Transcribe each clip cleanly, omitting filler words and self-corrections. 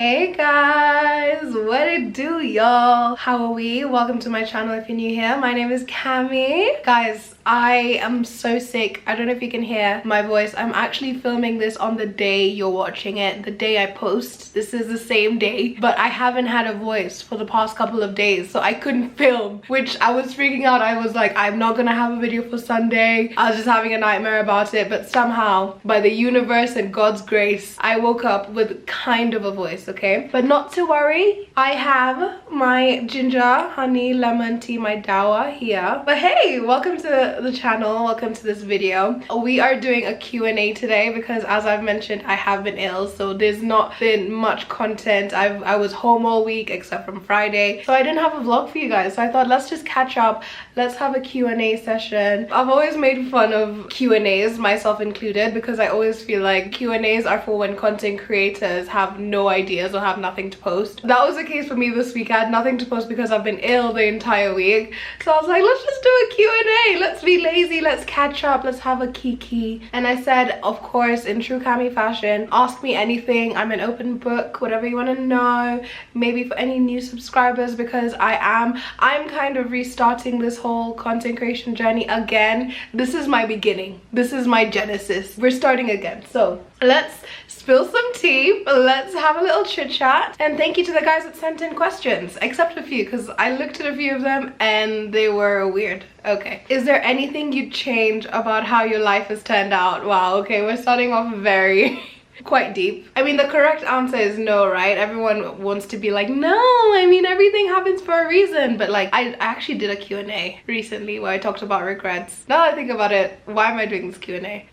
Hey guys, what it do, y'all? How are we? Welcome to my channel if you're new here. My name is Cami. Guys, I am so sick. I don't know if you can hear my voice. I'm actually filming this on the day you're watching it, the day I post. This is the same day, but I haven't had a voice for the past couple of days, so I couldn't film, which I was freaking out. I was like, I'm not gonna have a video for Sunday. I was just having a nightmare about it, but somehow, by the universe and God's grace, I woke up with kind of a voice, okay? But not to worry, I have my ginger, honey, lemon tea, my dawa here. But hey, welcome to the channel, welcome to this video. We are doing a Q&A today because, as I've mentioned, I have been ill, so there's not been much content. I was home all week except from Friday, so I didn't have a vlog for you guys, so I thought let's just catch up, let's have a Q&A session. I've always made fun of Q&As, myself included, because I always feel like Q&As are for when content creators have no ideas or have nothing to post. That was the case for me this week. I had nothing to post because I've been ill the entire week, so I was like, let's just do a Q&A. Let's be lazy, let's catch up, let's have a kiki. And I said, of course, in true Cami fashion, ask me anything. I'm an open book, whatever you want to know. Maybe for any new subscribers, because I'm kind of restarting this whole content creation journey again. This is my beginning, this is my genesis. We're starting again, so let's spill some tea, let's have a little chit chat. And thank you to the guys that sent in questions, except a few, because I looked at a few of them and they were weird. Okay, is there anything you'd change about how your life has turned out? Wow, okay, we're starting off very quite deep. I mean, the correct answer is no, right? Everyone wants to be like, no, I mean, everything happens for a reason. But like, I actually did a Q&A recently where I talked about regrets. Now that I think about it, why am I doing this Q&A?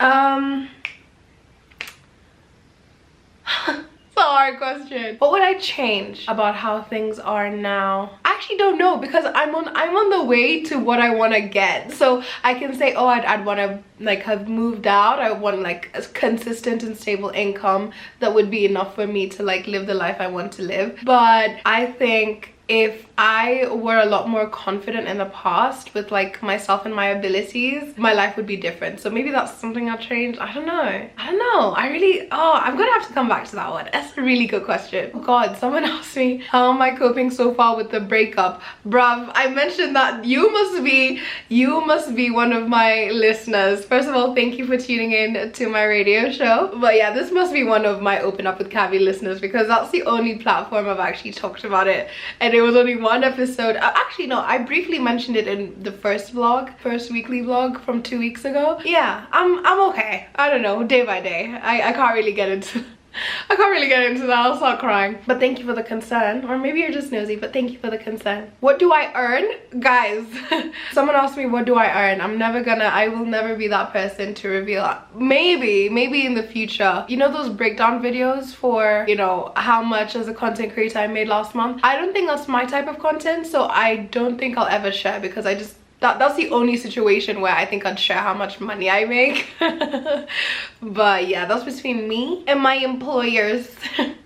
It's a hard question. What would I change about how things are now? I actually don't know, because I'm on the way to what I want to get. So I can say, oh, I'd want to like have moved out. I want like a consistent and stable income that would be enough for me to like live the life I want to live. But I think if I were a lot more confident in the past with like myself and my abilities, my life would be different. So maybe that's something I'll change. I don't know. I'm gonna have to come back to that one. That's a really good question. Oh god, someone asked me, how am I coping so far with the breakup? Bruv, I mentioned that you must be one of my listeners. First of all, thank you for tuning in to my radio show. But yeah, this must be one of my Open Up with Cavi listeners, because that's the only platform I've actually talked about it. And it was only one episode. Actually no, I briefly mentioned it in the first weekly vlog from 2 weeks ago. Yeah, I'm okay. I don't know, day by day. I can't really get into that. I'll start crying. But thank you for the concern. Or maybe you're just nosy, but thank you for the concern. What do I earn? Guys, someone asked me, what do I earn? I will never be that person to reveal. Maybe in the future. You know those breakdown videos for, you know, how much as a content creator I made last month? I don't think that's my type of content, so I don't think I'll ever share, because I just, that's the only situation where I think I'd share how much money I make. But yeah, that's between me and my employers.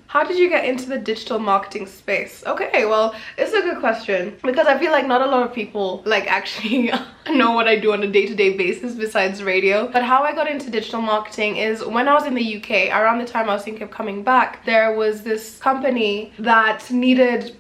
How did you get into the digital marketing space? Okay, well, it's a good question, because I feel like not a lot of people like actually know what I do on a day-to-day basis besides radio. But how I got into digital marketing is when I was in the UK, around the time I was thinking of coming back, there was this company that needed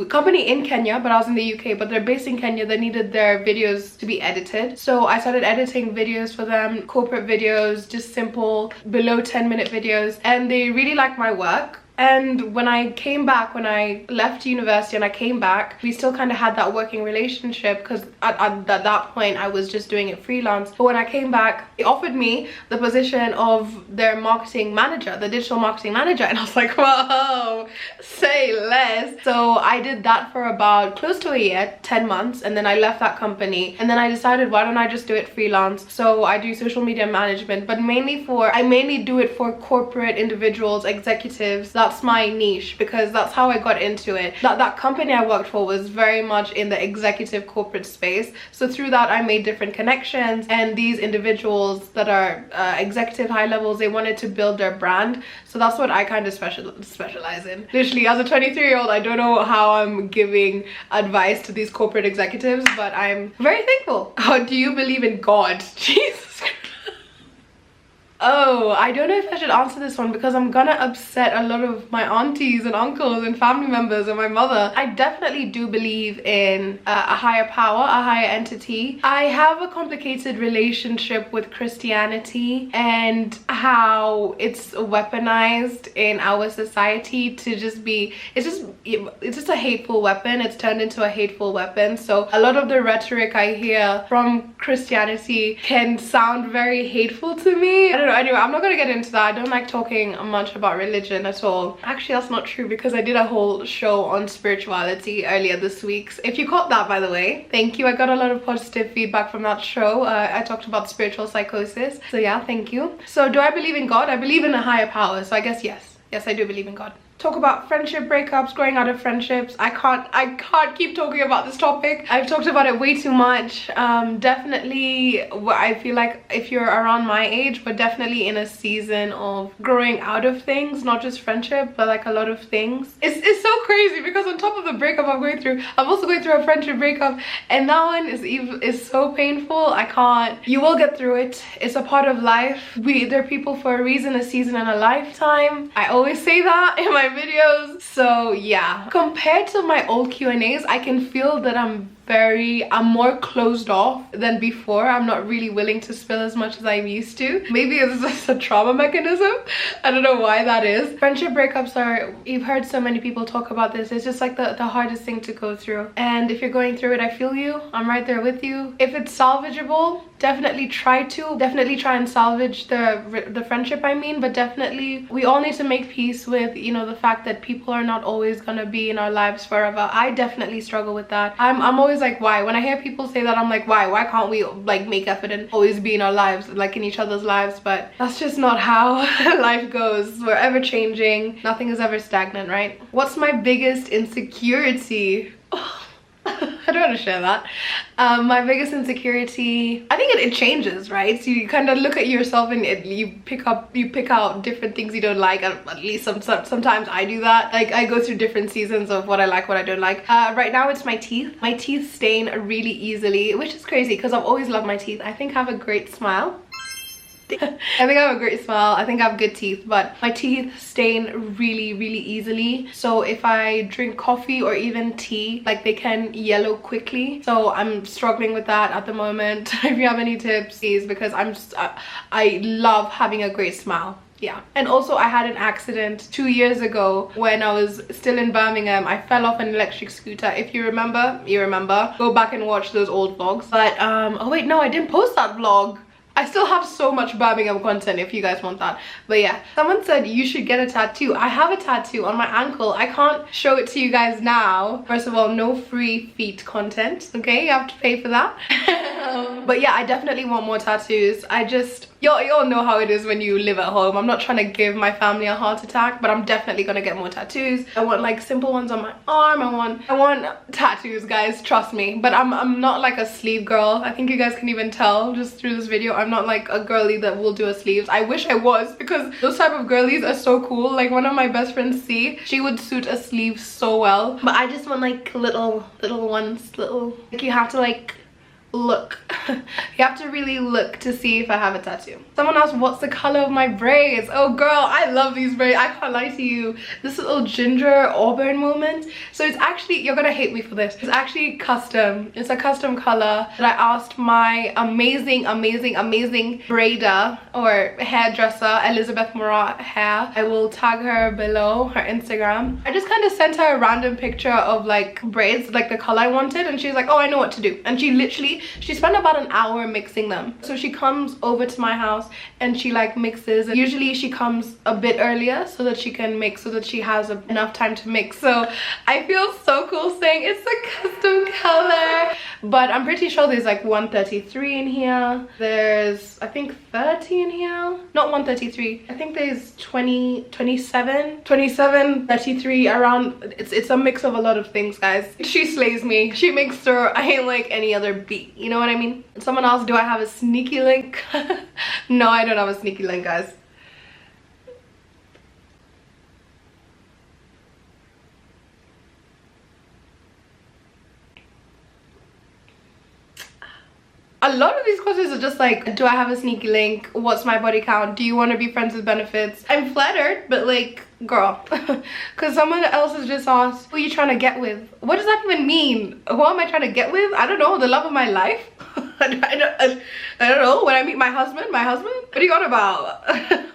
company in Kenya, but I was in the UK, but they're based in Kenya, that needed their videos to be edited. So I started editing videos for them, corporate videos, just simple below 10-minute videos, and they really liked my work. And when I came back, when I left university and I came back, we still kind of had that working relationship, because at that point I was just doing it freelance. But when I came back, they offered me the position of their marketing manager, the digital marketing manager, and I was like, whoa, say less. So I did that for about close to a year, 10 months, and then I left that company. And then I decided, why don't I just do it freelance? So I do social media management, but I mainly do it for corporate individuals, executives. That's my niche, because that's how I got into it. That company I worked for was very much in the executive corporate space, so through that I made different connections, and these individuals that are executive high levels, they wanted to build their brand, so that's what I kind of specialize in. Literally, as a 23-year-old, I don't know how I'm giving advice to these corporate executives, but I'm very thankful. Oh, do you believe in God? Jesus Christ. Oh, I don't know if I should answer this one because I'm gonna upset a lot of my aunties and uncles and family members and my mother. I definitely do believe in a higher power, a higher entity. I have a complicated relationship with Christianity and how it's weaponized in our society to just be, it's just a hateful weapon. It's turned into a hateful weapon. So a lot of the rhetoric I hear from Christianity can sound very hateful to me. I don't know. Anyway, I'm not gonna get into that. I don't like talking much about religion at all. Actually, that's not true because I did a whole show on spirituality earlier this week. If you caught that, by the way, thank you. I got a lot of positive feedback from that show. I talked about spiritual psychosis. So yeah, thank you. So do I believe in God? I believe in a higher power. So I guess yes. Yes, I do believe in God. Talk about friendship breakups, growing out of friendships. I can't keep talking about this topic. I've talked about it way too much. Definitely, I feel like if you're around my age, we're definitely in a season of growing out of things, not just friendship, but like a lot of things. It's so crazy because on top of the breakup I'm going through, I'm also going through a friendship breakup, and that one is so painful. I can't. You will get through it. It's a part of life. They're people for a reason, a season, and a lifetime. I always say that in my videos. So yeah, compared to my old Q&As, I can feel that I'm more closed off than before. I'm not really willing to spill as much as I'm used to. Maybe it's just a trauma mechanism. I don't know why that is. Friendship breakups are, you've heard so many people talk about this, it's just like the hardest thing to go through. And if you're going through it, I feel you. I'm right there with you. If it's salvageable, definitely try and salvage the friendship, I mean. But definitely we all need to make peace with, you know, the fact that people are not always gonna be in our lives forever. I definitely struggle with that. I'm always like, why? When I hear people say that, I'm like, why can't we like make effort and always be in our lives, like in each other's lives? But that's just not how life goes. We're ever changing. Nothing is ever stagnant, right? What's my biggest insecurity? I don't want to share that. My biggest insecurity, I think it changes, right? So you kind of look at yourself and you pick out different things you don't like. At least sometimes I do that. Like I go through different seasons of what I like, what I don't like. Right now it's my teeth. My teeth stain really easily, which is crazy because I've always loved my teeth. I think I have a great smile. I think I have a great smile. I think I have good teeth, but my teeth stain really easily. So if I drink coffee or even tea, like they can yellow quickly. So I'm struggling with that at the moment. If you have any tips, please, because I love having a great smile. Yeah. And also I had an accident 2 years ago when I was still in Birmingham. I fell off an electric scooter. If you remember, you remember. Go back and watch those old vlogs. But oh wait, no, I didn't post that vlog. I still have so much Birmingham content if you guys want that. But yeah, someone said you should get a tattoo. I have a tattoo on my ankle. I can't show it to you guys now. First of all, no free feet content, okay? You have to pay for that. But yeah, I definitely want more tattoos. Y'all know how it is when you live at home. I'm not trying to give my family a heart attack, but I'm definitely gonna get more tattoos. I want like simple ones on my arm. I want tattoos, guys, trust me. But I'm not like a sleeve girl. I think you guys can even tell just through this video. I'm not like a girly that will do a sleeves. I wish I was, because those type of girlies are so cool. Like one of my best friends, C, she would suit a sleeve so well. But I just want like little ones, like you have to like look. You have to really look to see if I have a tattoo. Someone asked what's the color of my braids. Oh girl, I love these braids. I can't lie to you. This little ginger auburn moment. So it's actually, you're gonna hate me for this, it's actually custom. It's a custom color that I asked my amazing braider or hairdresser, Elizabeth Murat Hair. I will tag her below, her Instagram. I just kind of sent her a random picture of like braids, like the color I wanted, and she's like, oh, I know what to do. And she spent about an hour mixing them. So she comes over to my house and she like mixes. Usually she comes a bit earlier so that she can mix, so that she has enough time to mix. So I feel so cool saying it's a custom color, but I'm pretty sure there's like 133 in here. There's I think 30 in here. Not 133. I think there's 27, 33 around. It's a mix of a lot of things, guys. She slays me. She makes sure I ain't like any other beat. You know what I mean? Someone else, do I have a sneaky link? No, I don't have a sneaky link, guys. A lot of these questions are just like, do I have a sneaky link? What's my body count? Do you want to be friends with benefits? I'm flattered, but like, girl, because someone else has just asked, who are you trying to get with? What does that even mean? Who am I trying to get with? I don't know, the love of my life? I don't know, when I meet my husband? What are you on about?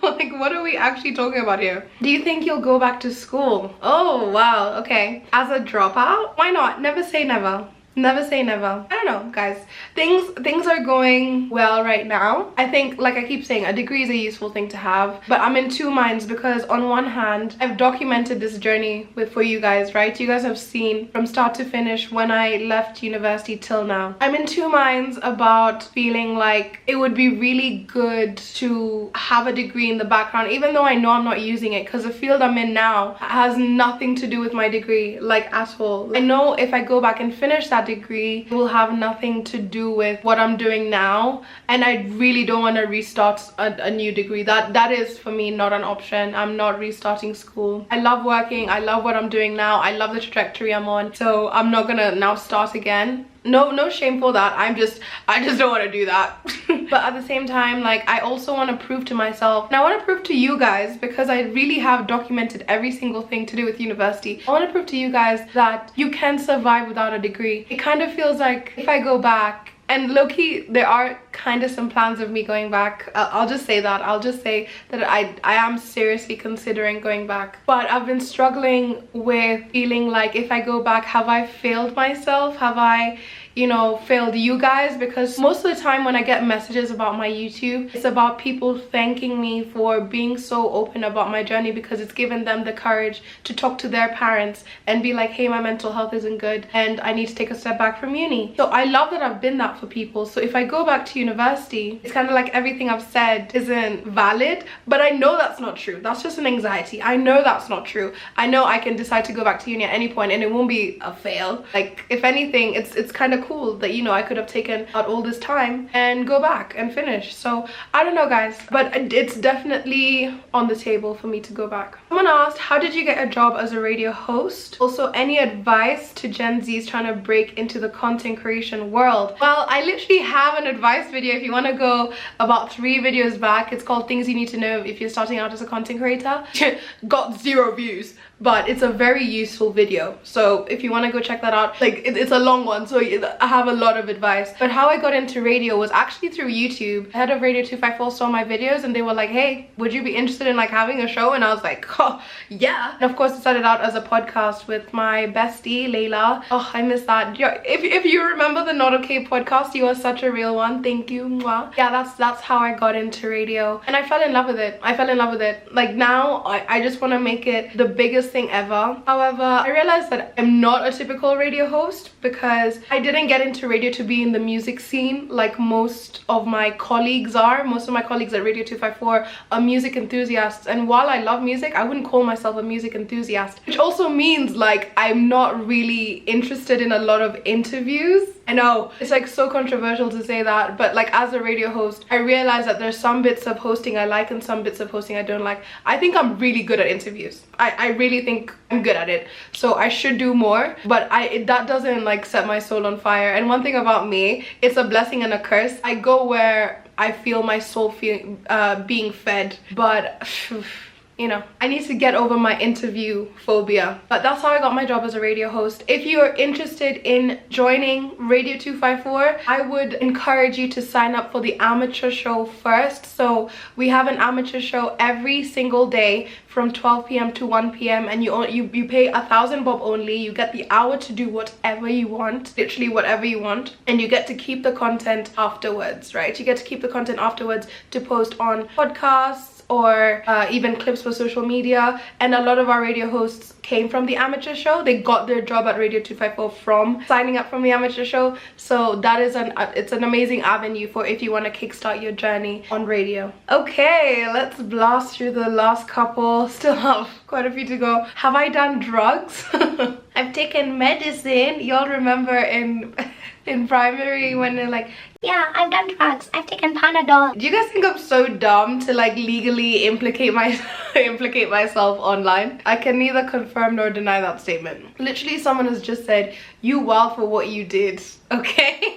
Like, what are we actually talking about here? Do you think you'll go back to school? Oh, wow, okay. As a dropout? Why not? Never say never. Never say never. I don't know, guys. Things are going well right now. I think, like I keep saying, a degree is a useful thing to have, but I'm in two minds because on one hand, I've documented this journey for you guys, right? You guys have seen from start to finish when I left university till now. I'm in two minds about feeling like it would be really good to have a degree in the background, even though I know I'm not using it, because the field I'm in now has nothing to do with my degree, like at all. I know if I go back and finish that degree, it will have nothing to do with what I'm doing now, and I really don't want to restart a new degree. That is for me not an option. I'm not restarting school. I love working, I love what I'm doing now, I love the trajectory I'm on, so I'm not gonna now start again. No shame for that. I just don't want to do that. But at the same time, like, I also want to prove to myself, and I want to prove to you guys, because I really have documented every single thing to do with university. I want to prove to you guys that you can survive without a degree. It kind of feels like if I go back, and low-key, there are kind of some plans of me going back. I'll just say that. I'll just say that I am seriously considering going back. But I've been struggling with feeling like if I go back, have I failed myself? Have I, you know, failed you guys? Because most of the time when I get messages about my YouTube, it's about people thanking me for being so open about my journey, because it's given them the courage to talk to their parents and be like, hey, my mental health isn't good and I need to take a step back from uni. So I love that I've been that for people. So if I go back to university, it's kind of like everything I've said isn't valid, but I know that's not true. That's just an anxiety. I know that's not true. I know I can decide to go back to uni at any point and it won't be a fail. Like, if anything, it's kind of cool that, you know, I could have taken out all this time and go back and finish. So I don't know, guys, but it's definitely on the table for me to go back. Someone asked, how did you get a job as a radio host? Also, any advice to Gen Zs trying to break into the content creation world? Well, I literally have an advice video if you want to go about 3 videos back. It's called Things You Need to Know If You're Starting Out as a Content Creator. Got 0 views, but it's a very useful video. So if you want to go check that out, like, it's a long one, so I have a lot of advice. But how I got into radio was actually through YouTube. Head of Radio 254 saw my videos and they were like, hey, would you be interested in like having a show? And I was like, oh yeah. And of course it started out as a podcast with my bestie Layla. Oh, I miss that. If you remember the Not Okay podcast, you are such a real one. Thank you. Mwah. Yeah, that's how I got into radio, and I fell in love with it. Like, now I just want to make it the biggest thing ever. However, I realized that I'm not a typical radio host because I didn't get into radio to be in the music scene like most of my colleagues are. Most of my colleagues at Radio 254 are music enthusiasts, and while I love music, I wouldn't call myself a music enthusiast, which also means like I'm not really interested in a lot of interviews. I know it's like so controversial to say that, but like as a radio host, I realized that there's some bits of hosting I like and some bits of hosting I don't like. I think I'm really good at interviews. I really think I'm good at it, so I should do more, but that doesn't like set my soul on fire. And one thing about me, it's a blessing and a curse. I go where I feel my soul being fed, but you know, I need to get over my interview phobia. But that's how I got my job as a radio host. If you are interested in joining Radio 254, I would encourage you to sign up for the amateur show first. So we have an amateur show every single day from 12 p.m. to 1 p.m. and you pay 1,000 bob only. You get the hour to do whatever you want, literally whatever you want, and you get to keep the content afterwards, right? You get to keep the content afterwards to post on podcasts or even clips for social media. And a lot of our radio hosts came from the amateur show. They got their job at Radio 254 from signing up from the amateur show. So that is it's an amazing avenue for if you want to kickstart your journey on radio. Okay, let's blast through the last couple. Still have quite a few to go. Have I done drugs? I've taken medicine. Y'all remember in primary when they're like, yeah, I've done drugs, I've taken Panadol. Do you guys think I'm so dumb to like legally implicate myself online? I can neither confirm nor deny that statement. Literally, someone has just said, you wild for what you did, okay?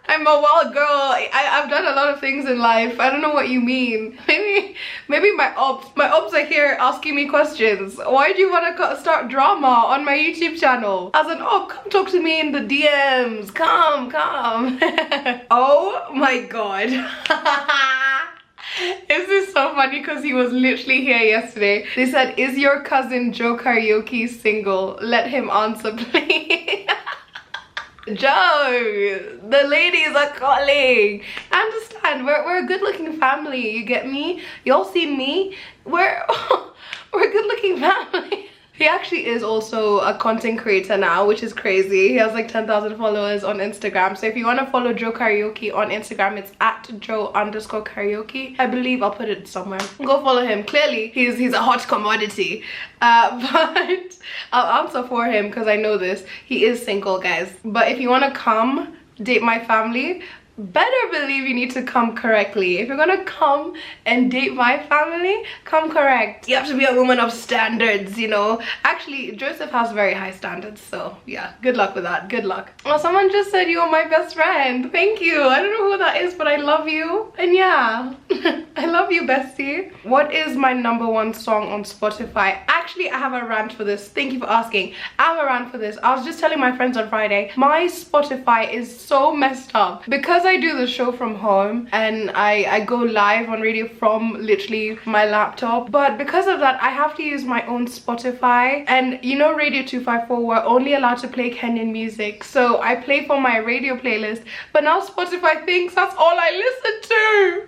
I I'm a wild girl. I've done a lot of things in life. I don't know what you mean. Maybe my ops are here asking me questions. Why do you want to start drama on my YouTube channel? As an op, come talk to me in the DMs. Come. Oh my god. This is so funny because he was literally here yesterday. They said, is your cousin Joe Karaoke single? Let him answer, please. Joe, the ladies are calling. I understand, we're a good looking family, you get me? Y'all see me? We're a good looking family. He actually is also a content creator now, which is crazy. He has like 10,000 followers on Instagram. So if you want to follow Joe Karaoke on Instagram, it's at Joe_karaoke. I believe I'll put it somewhere. Go follow him. Clearly, he's a hot commodity. But I'll answer for him because I know this. He is single, guys. But if you want to come date my family, better believe you need to come correctly. If you're gonna come and date my family, come correct. You have to be a woman of standards, you know. Actually, Joseph has very high standards, so yeah, good luck with that. Good luck. Well, someone just said you are my best friend. Thank you. I don't know who that is, but I love you. And yeah, I love you, bestie. What is my #1 song on Spotify? Actually, I have a rant for this. Thank you for asking. I have a rant for this. I was just telling my friends on Friday, my Spotify is so messed up because I do the show from home and I go live on radio from literally my laptop, but because of that I have to use my own Spotify. And you know, Radio 254, we're only allowed to play Kenyan music, so I play for my radio playlist, but now Spotify thinks that's all I listen to.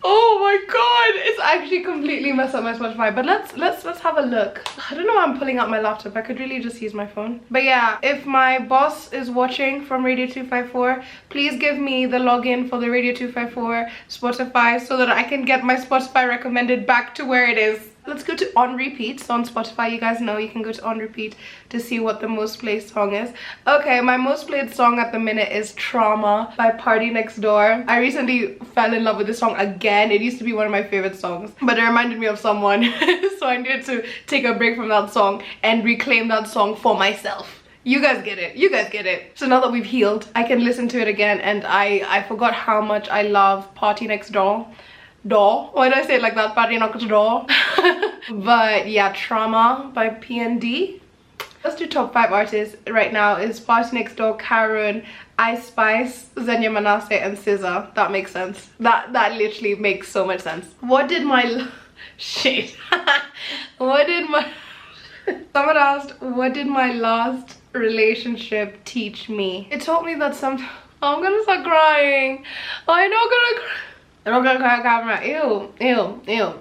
Oh my god, it's actually completely messed up my Spotify. But let's have a look. I don't know why I'm pulling out my laptop. I could really just use my phone. But yeah, if my boss is watching from Radio 254, please give me the login for the Radio 254 Spotify so that I can get my Spotify recommended back to where it is. Let's go to on repeats on Spotify. You guys know you can go to on repeat to see what the most played song is. Okay, my most played song at the minute is Trauma by Party Next Door. I recently fell in love with this song again. It used to be one of my favorite songs, but it reminded me of someone. So I needed to take a break from that song and reclaim that song for myself. You guys get it. You guys get it. So now that we've healed, I can listen to it again, and I forgot how much I love Party Next Door. Why did I say it like that? Party Next Door. But yeah, Trauma by PND. Let's do top 5 artists right now. Is Party Next Door, Karen, Ice Spice, Xenia Manasseh, and SZA. That makes sense. That literally makes so much sense. What did my shit? What did my someone asked, what did my last relationship teach me? It taught me that I'm gonna start crying. I'm not gonna cry. I'm not gonna cry, camera. Ew.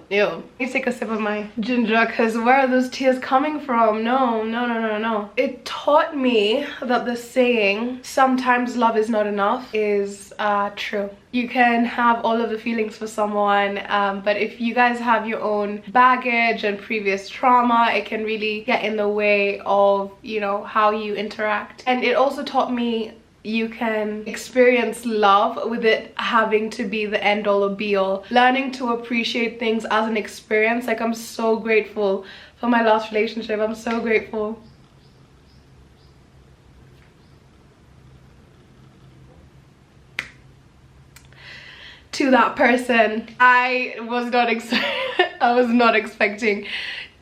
Let me take a sip of my ginger, because where are those tears coming from? No. It taught me that the saying, sometimes love is not enough, is true. You can have all of the feelings for someone, but if you guys have your own baggage and previous trauma, it can really get in the way of, you know, how you interact. And it also taught me you can experience love with it having to be the end all or be all. Learning to appreciate things as an experience. Like, I'm so grateful for my last relationship. I'm so grateful. To that person, I was not expecting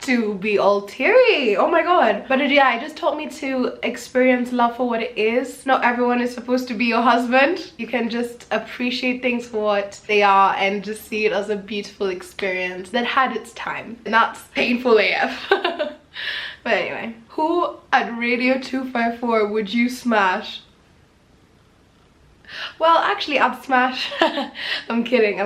to be all teary. Oh my god. But yeah, it just taught me to experience love for what it is. Not everyone is supposed to be your husband. You can just appreciate things for what they are and just see it as a beautiful experience that had its time. And that's painful AF. But anyway, who at Radio 254 would you smash? Well, actually, I'd smash. I'm kidding.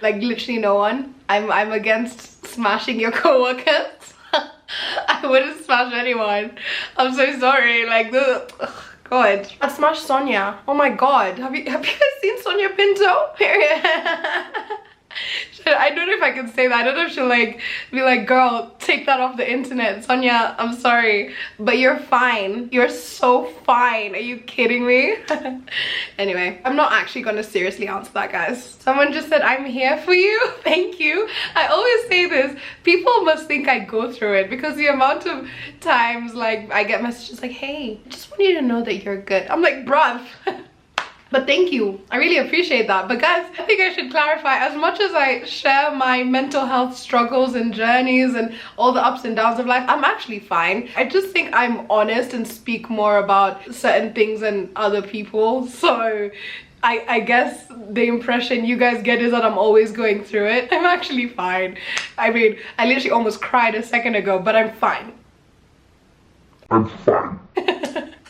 Like, literally no one. I'm against smashing your co-workers. I wouldn't smash anyone. I'm so sorry. Like, God. I'd smash Sonia. Oh my god. Have you guys seen Sonia Pinto? Period. I don't know if I can say that. I don't know if she'll like be like, girl, take that off the internet. Sonia, I'm sorry, but you're fine. You're so fine. Are you kidding me? Anyway, I'm not actually gonna seriously answer that, guys. Someone just said, I'm here for you. Thank you. I always say this. People must think I go through it, because the amount of times like I get messages like, hey, I just want you to know that you're good. I'm like, bruv. But thank you, I really appreciate that. But guys, I think I should clarify, as much as I share my mental health struggles and journeys and all the ups and downs of life, I'm actually fine. I just think I'm honest and speak more about certain things than other people. So I guess the impression you guys get is that I'm always going through it. I'm actually fine. I mean, I literally almost cried a second ago, but I'm fine. I'm fine.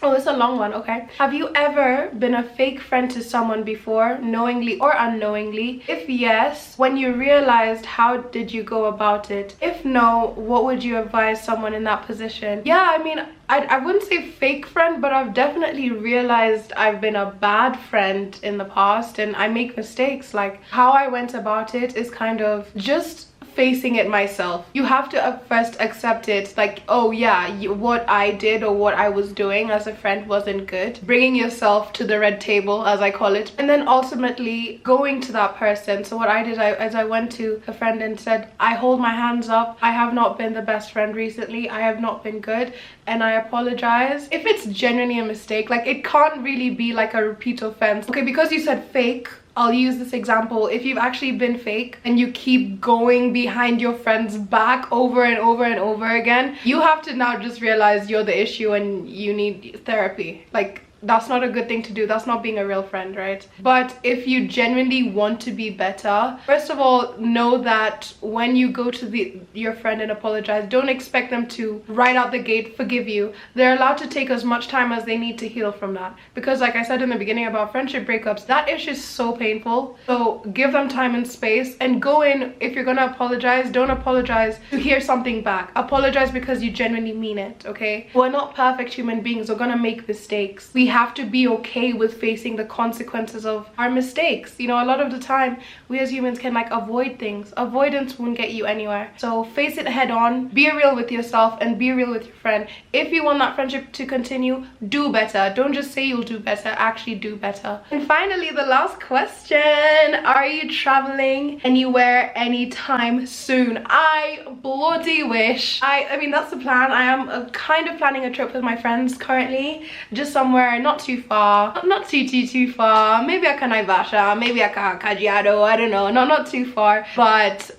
Oh, it's a long one, okay. Have you ever been a fake friend to someone before, knowingly or unknowingly? If yes, when you realized, how did you go about it? If no, what would you advise someone in that position? Yeah, I mean, I wouldn't say fake friend, but I've definitely realized I've been a bad friend in the past and I make mistakes. Like, how I went about it is kind of just facing it myself. You have to first accept it, like, oh yeah, what I did or what I was doing as a friend wasn't good. Bringing yourself to the red table, as I call it, and then ultimately going to that person. So what I did, I went to a friend and said, I hold my hands up, I have not been the best friend recently, I have not been good, and I apologize. If it's genuinely a mistake, like, it can't really be like a repeat offense. Okay, because you said fake, I'll use this example. If you've actually been fake and you keep going behind your friend's back over and over and over again, you have to now just realize you're the issue and you need therapy. Like, that's not a good thing to do. That's not being a real friend, right? But if you genuinely want to be better, first of all, know that when you go to your friend and apologize, don't expect them to right out the gate forgive you. They're allowed to take as much time as they need to heal from that, because like I said in the beginning about friendship breakups, that issue is so painful. So give them time and space, and go in. If you're gonna apologize, don't apologize to hear something back. Apologize because you genuinely mean it, okay? We're not perfect human beings. We're gonna make mistakes. We have to be okay with facing the consequences of our mistakes. You know, a lot of the time we as humans can like avoid things. Avoidance won't get you anywhere. So face it head on, be real with yourself and be real with your friend. If you want that friendship to continue, do better. Don't just say you'll do better, actually do better. And finally, the last question, are you traveling anywhere anytime soon? I bloody wish. I mean, that's the plan. I am kind of planning a trip with my friends currently, just somewhere not too far, not too far. Maybe a Naivasha, maybe a Kajiado, I don't know, not too far, but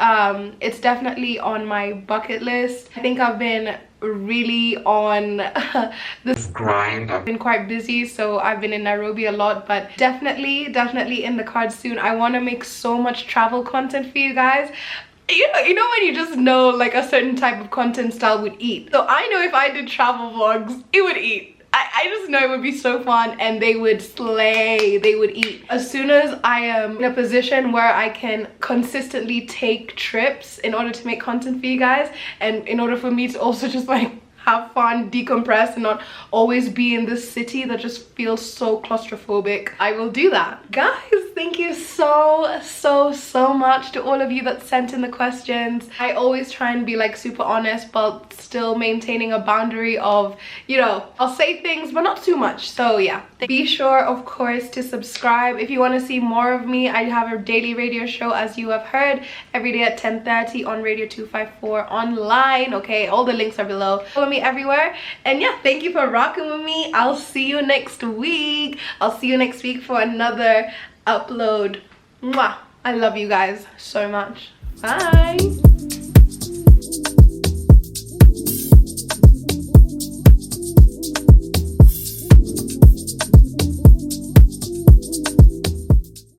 it's definitely on my bucket list. I think I've been really on this grind. I've been quite busy, so I've been in Nairobi a lot, but definitely in the cards soon. I want to make so much travel content for you guys. You know when you just know like a certain type of content style would eat. So I know if I did travel vlogs, it would eat. I just know it would be so fun and they would slay, they would eat. As soon as I am in a position where I can consistently take trips in order to make content for you guys, and in order for me to also just like have fun, decompress, and not always be in this city that just feels so claustrophobic, I will do that. Guys, thank you so much to all of you that sent in the questions. I always try and be like super honest, but still maintaining a boundary of, you know, I'll say things but not too much. So yeah, be sure of course to subscribe if you want to see more of me. I have a daily radio show, as you have heard, every day at 10:30 on Radio 254 online. Okay, all the links are below. Follow me everywhere, and yeah, thank you for rocking with me. I'll see you next week. I'll see you next week for another upload. Mwah! I love you guys so much. Bye.